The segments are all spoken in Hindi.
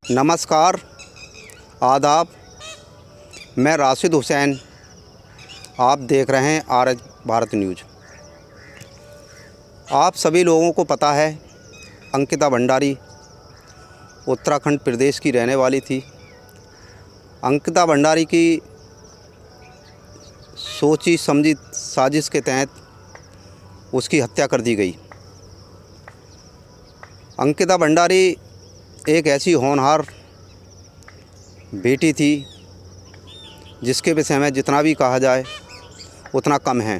नमस्कार, आदाब। मैं राशिद हुसैन। आप देख रहे हैं आर भारत न्यूज़। आप सभी लोगों को पता है, अंकिता भंडारी उत्तराखंड प्रदेश की रहने वाली थी। अंकिता भंडारी की सोची समझी साजिश के तहत उसकी हत्या कर दी गई। अंकिता भंडारी एक ऐसी होनहार बेटी थी जिसके विषय में जितना भी कहा जाए उतना कम है।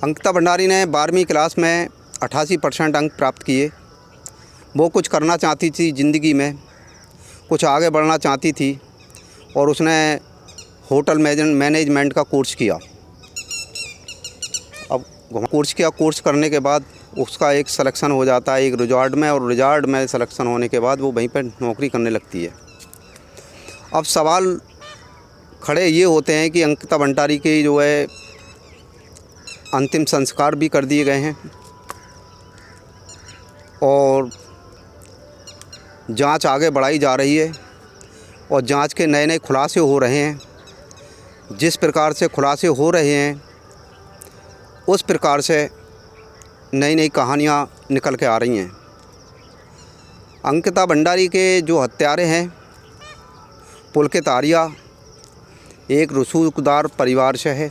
अंकिता भंडारी ने 12वीं क्लास में 88% अंक प्राप्त किए। वो कुछ करना चाहती थी ज़िंदगी में, कुछ आगे बढ़ना चाहती थी और उसने होटल मैनेजमेंट का कोर्स किया। अब कोर्स करने के बाद उसका एक सिलेक्शन हो जाता है एक रिजॉर्ट में, और रिजॉर्ट में सिलेक्शन होने के बाद वो वहीं पर नौकरी करने लगती है। अब सवाल खड़े ये होते हैं कि अंकिता भंडारी के जो है अंतिम संस्कार भी कर दिए गए हैं और जांच आगे बढ़ाई जा रही है और जांच के नए खुलासे हो रहे हैं। जिस प्रकार से खुलासे हो रहे हैं उस प्रकार से नई कहानियाँ निकल के आ रही हैं। अंकिता भंडारी के जो हत्यारे हैं पुलकित आर्या एक रसूखदार परिवार से है,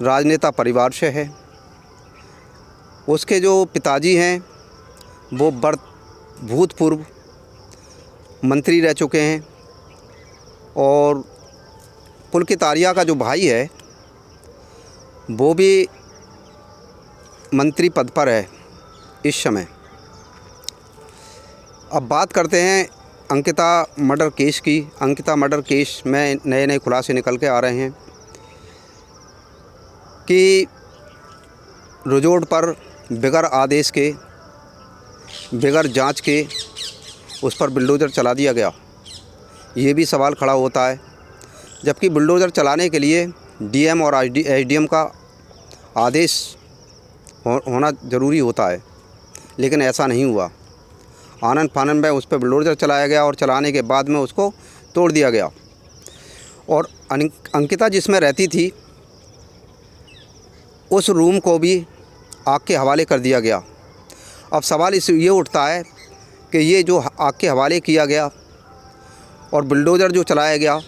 राजनेता परिवार से है। उसके जो पिताजी हैं वो भूतपूर्व मंत्री रह चुके हैं और पुलकित आर्या का जो भाई है वो भी मंत्री पद पर है इस समय। अब बात करते हैं अंकिता मर्डर केस की। अंकिता मर्डर केस में नए खुलासे निकल के आ रहे हैं कि रिजॉर्ट पर बगैर आदेश के, बगैर जांच के उस पर बुलडोज़र चला दिया गया। ये भी सवाल खड़ा होता है, जबकि बुलडोज़र चलाने के लिए डीएम और एसडीएम का आदेश होना ज़रूरी होता है, लेकिन ऐसा नहीं हुआ। आनन फानन में उस पर बुलडोज़र चलाया गया और चलाने के बाद में उसको तोड़ दिया गया। और अंकिता जिसमें रहती थी उस रूम को भी आग के हवाले कर दिया गया। अब सवाल ये उठता है कि ये जो आग के हवाले किया गया और बुलडोज़र जो चलाया गया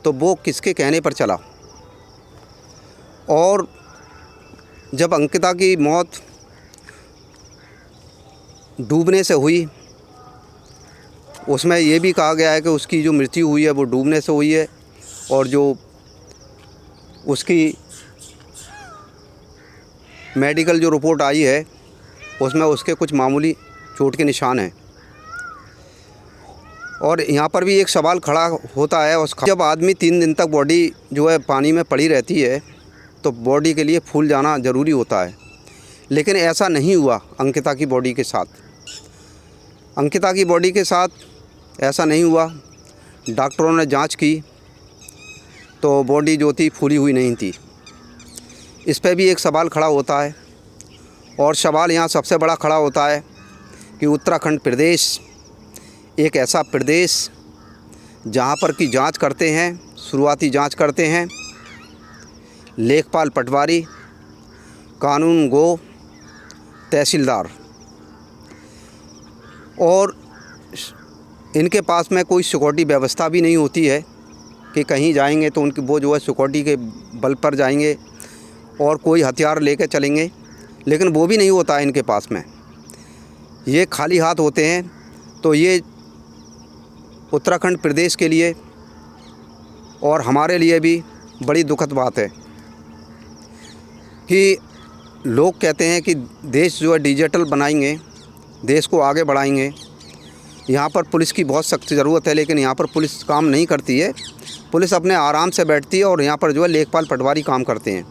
तो वो किसके कहने पर चला। और जब अंकिता की मौत डूबने से हुई, उसमें ये भी कहा गया है कि उसकी जो मृत्यु हुई है वो डूबने से हुई है और जो उसकी मेडिकल जो रिपोर्ट आई है उसमें उसके कुछ मामूली चोट के निशान हैं। और यहाँ पर भी एक सवाल खड़ा होता है, जब आदमी 3 दिन तक बॉडी जो है पानी में पड़ी रहती है तो बॉडी के लिए फूल जाना ज़रूरी होता है, लेकिन ऐसा नहीं हुआ अंकिता की बॉडी के साथ। अंकिता की बॉडी के साथ ऐसा नहीं हुआ। डॉक्टरों ने जांच की तो बॉडी जो थी फूली हुई नहीं थी। इस पर भी एक सवाल खड़ा होता है और सवाल यहाँ सबसे बड़ा खड़ा होता है कि उत्तराखंड प्रदेश एक ऐसा प्रदेश जहाँ पर की जांच करते हैं, शुरुआती जांच करते हैं लेखपाल पटवारी, कानून गो, तहसीलदार, और इनके पास में कोई सिक्योरिटी व्यवस्था भी नहीं होती है कि कहीं जाएंगे तो उनकी वो जो है सिक्योरिटी के बल पर जाएंगे और कोई हथियार लेकर चलेंगे, लेकिन वो भी नहीं होता है इनके पास में। ये खाली हाथ होते हैं। तो ये उत्तराखंड प्रदेश के लिए और हमारे लिए भी बड़ी दुखद बात है कि लोग कहते हैं कि देश जो है डिजिटल बनाएंगे, देश को आगे बढ़ाएंगे। यहाँ पर पुलिस की बहुत सख्त ज़रूरत है, लेकिन यहाँ पर पुलिस काम नहीं करती है। पुलिस अपने आराम से बैठती है और यहाँ पर जो है लेखपाल पटवारी काम करते हैं,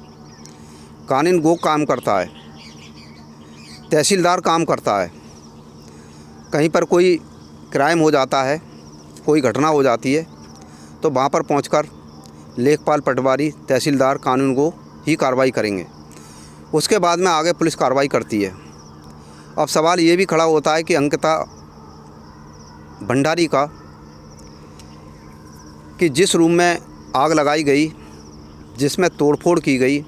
कानून गो काम करता है, तहसीलदार काम करता है। कहीं पर कोई क्राइम हो जाता है, कोई घटना हो जाती है तो वहाँ पर पहुंचकर लेखपाल पटवारी, तहसीलदार, कानून गो ही कार्रवाई करेंगे। उसके बाद में आगे पुलिस कार्रवाई करती है। अब सवाल ये भी खड़ा होता है कि अंकिता भंडारी का कि जिस रूम में आग लगाई गई, जिसमें तोड़फोड़ की गई,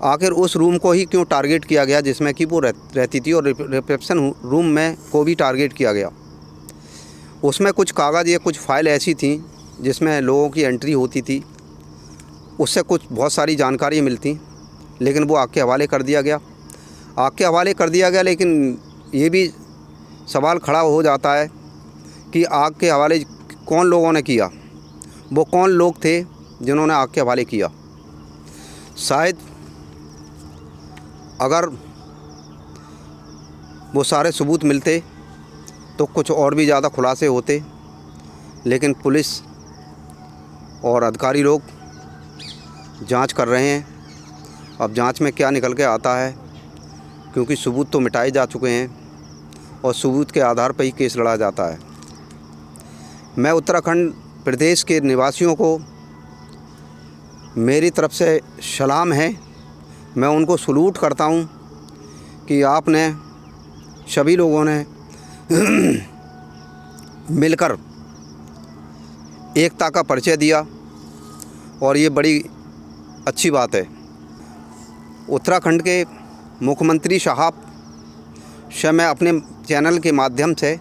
आखिर उस रूम को ही क्यों टारगेट किया गया जिसमें कि वो रहती थी, और रिसेप्शन रूम में को भी टारगेट किया गया। उसमें कुछ कागज़ या कुछ फ़ाइल ऐसी थी जिसमें लोगों की एंट्री होती थी, उससे कुछ बहुत सारी जानकारी मिलती, लेकिन वो आग के हवाले कर दिया गया। लेकिन ये भी सवाल खड़ा हो जाता है कि आग के हवाले कौन लोगों ने किया, वो कौन लोग थे जिन्होंने आग के हवाले किया। शायद अगर वो सारे सबूत मिलते तो कुछ और भी ज़्यादा खुलासे होते, लेकिन पुलिस और अधिकारी लोग जांच कर रहे हैं। अब जांच में क्या निकल के आता है, क्योंकि सबूत तो मिटाए जा चुके हैं और सबूत के आधार पर ही केस लड़ा जाता है। मैं उत्तराखंड प्रदेश के निवासियों को मेरी तरफ से सलाम है, मैं उनको सलूट करता हूं कि आपने सभी लोगों ने मिलकर एकता का परिचय दिया और ये बड़ी अच्छी बात है। उत्तराखंड के मुख्यमंत्री साहब से मैं अपने चैनल के माध्यम से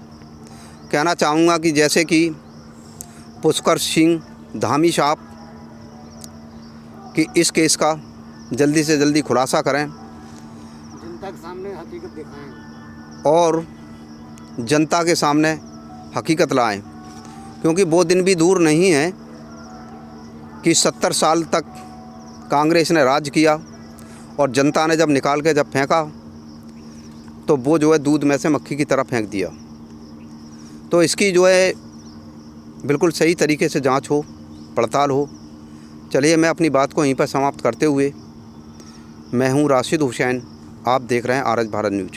कहना चाहूँगा कि जैसे कि पुष्कर सिंह धामी साहब कि इस केस का जल्दी से जल्दी खुलासा करें, जनता के सामने हकीकत दिखाएं और जनता के सामने हकीकत लाएं, क्योंकि वो दिन भी दूर नहीं है कि 70 साल तक कांग्रेस ने राज किया और जनता ने जब निकाल के जब फेंका तो वो जो है दूध में से मक्खी की तरह फेंक दिया। तो इसकी जो है बिल्कुल सही तरीके से जांच हो, पड़ताल हो। चलिए, मैं अपनी बात को यहीं पर समाप्त करते हुए, मैं हूं राशिद हुसैन, आप देख रहे हैं आरएस भारत न्यूज़।